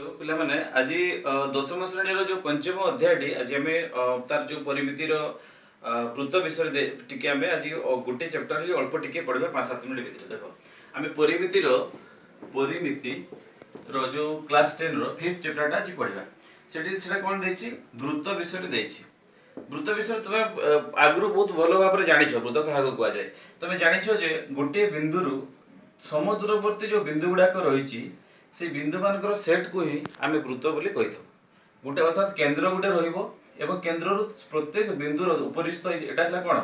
तो पिला माने आज दशम श्रेणी जो पंचम अध्याय आज आम तार जो परिमितिर वृत्त विषय टिके आम आज गोटे चैप्टर अल्प टिके पढ़ा 5-7 मिनट भितर देखो आम परिमितिर परिमिति जो क्लास 10 रो 5th चैप्टर आज पढ़ा से कौन देछि वृत्त विषय देछि वृत्त विषय तुम आगु बहुत भल भाव जानिछ वृत्त क्या कह जाए तुम जानिछ जे गोटे बिंदु समदूरवर्ती जो बिंदु गुड़ाक रही से बिंदु मान सेट को ही आम वृत्त बोली कही गोटे अर्थात केंद्र गोटे रही केन्द्र प्रत्येक बिंदुर उपरिस्थ यहाँ कौन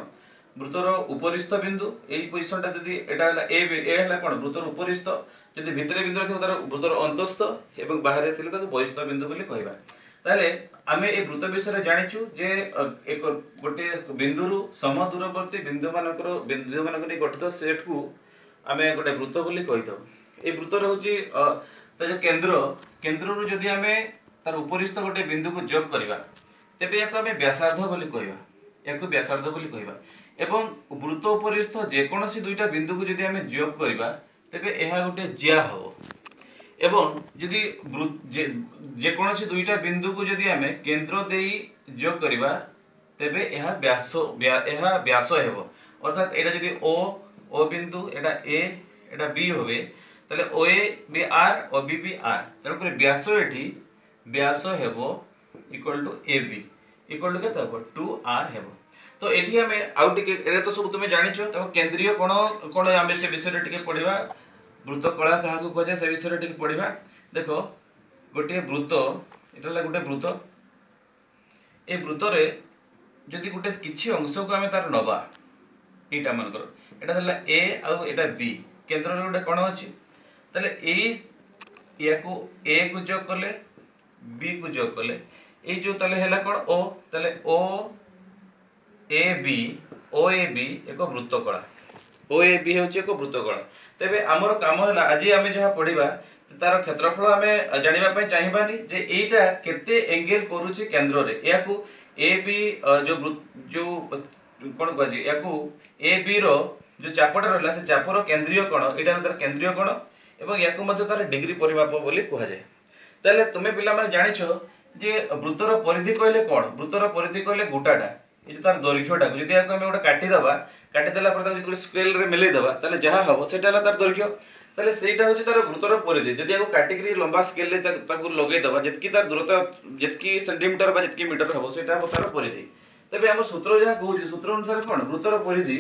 वृत्तर उपरिस्थ बिंदु यही पोजिशन जदि यहाँ कौन वृत्तर उपरिस्थ जदि भितर बिंदु थी तार वृत्तर अंतस्थ और बाहर थे बहिस्थ बिंदु बोली कहवा ताले आम ए वृत्त विषय जानिचु जे एक गोटे बिंदु समदूरवर्ती बिंदु मान गठित सेट को आम गोटे वृत्त बोली कही था ये वृत्तर हूँ केंद्र केंद्र जदि आम तार उपरिस्थ गोटे बिंदु को जोग करवा तेबे या आम व्यासार्ध बोली कहवा या व्यासार्ध बोली कहवा एवं वृत्त उपरिस्थ जेकोसी दुईटा बिंदु को जदि आम जोग करवा तेबे यह गोटे ज्या हम एवं जदि जेकोसी दुईटा बिंदु को जदि आम केंद्र दे जोग करवा तेबे यह व्यास हेब अर्थात यहाँ जदि ओ बिंदु एटा ए एटा बी होवे ताले O A B R O B B R तेणुक व्यास एटी व्यास हेबो equal to A B equal to केते हेबो 2r हेबो तो एठी हमें आउ टिके एरे तो सब तुमे जानिछो तो केंद्रीय कोण कोण आमे से विषय टिके पढिबा वृत्त कला कहा को कहे से विषय टिके पढिबा देखो गोटे वृत्त एटा गोटे वृत्त ए वृत्त रे जदि गोटे किछि अंश को आमे तार नबा एटा मानकर एटा हला ए आ एटा बी केंद्र रे गोटे कोण अछि ताले ए को जोग कले बी को जोग कले ए जो ताले हैला कोन ओ ताले ओ ए बी एक वृत्त कला ओ ए बी होची एक वृत्त कला तेबे हमर काम हैला आज आमे जहा पढिबा तार क्षेत्रफल आमे जानिबा पय चाहिबानी जे एटा केते एंगल करूची केंद्र रे याकू ए बी जो कोन कहजी याकू ए बी रो जो चापटा रहला से चापर केंद्रीय कोण एटा तार केंद्रीय कोण एवं याकू मध्य तार डिग्री परिमाप बोली कहा जाए ताले तुमे पिला माने जानिछो जे वृत्तर परिधि कहले कोन वृत्तर परिधि कहले गोटाटा ए जे तार दैर्घ्यटा जदि याकू हम गोटा काटी देला पर तार जदि स्केल रे मिलै देबा ताले जहा हबो सेटा ला तार दैर्घ्य ताले सेटा होची तार वृत्तर परिधि जदि याकू काटी करी लंबा स्केल रे ताकू लगै देबा जतकी तार दूरता जतकी सेंटीमीटर बा जतकी मीटर हबो सेटा हो तार परिधि तबे हम सूत्र जहा कहू सूत्र अनुसार कोन वृत्तर परिधि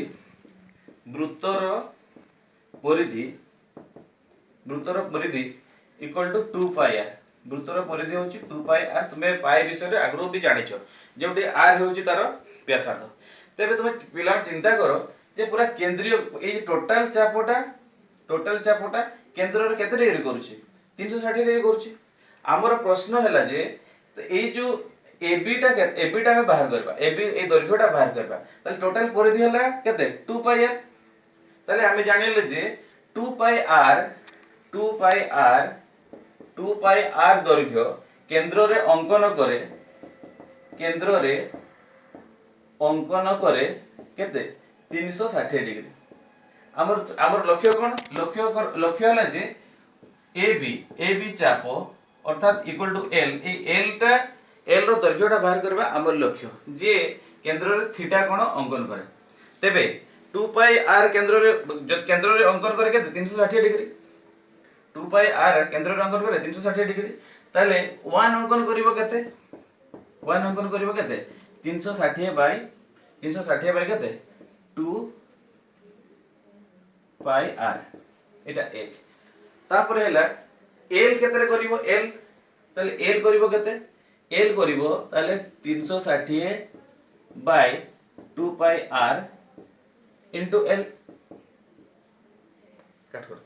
इक्वल टू 2 पाई आर वृत्तर परिधि होची 2 पाई आर तुमे पाई विषय रे आगरो भी जानिछो जेउटी आर होची तार व्यासार्ध तबे तुमे पिला चिंता करो जे पूरा केंद्रीय ए टोटल चापोटा केंद्र रे केते डिग्री करूची 360 डिग्री करूची हमर प्रश्न हैला जे ए जो एबीटा में बाहर करबा एबी ए दैर्घ्यटा बाहर करबा ताले टोटल परिधि हैला केते 2 पाई आर ताले आमे जानिले जे 2 पाई आर दैर्घ्य केंद्र रे अंकन करे केते 360 डिग्री हमर लक्ष्य कोन लक्ष्य हला जे ए बी चाप अर्थात इक्वल टू एल ए एल रो दैर्घ्यटा बाहर करबा हमर लक्ष्य जे केंद्र रे थीटा कोन अंकन करे तेबे 2 पाई आर केंद्र रे अंकन करे केते 360 डिग्री 2 पाई आर केंद्र रे अंकन करे 360 डिग्री ताले 1 अंकन करिवो केते 360 बाय केते 2 पाई आर एटा 1 तापर हैला एल केते रे करिवो एल ताले एल करिवो केते एल करिवो ताले 360 by 2 pi r into L cut कर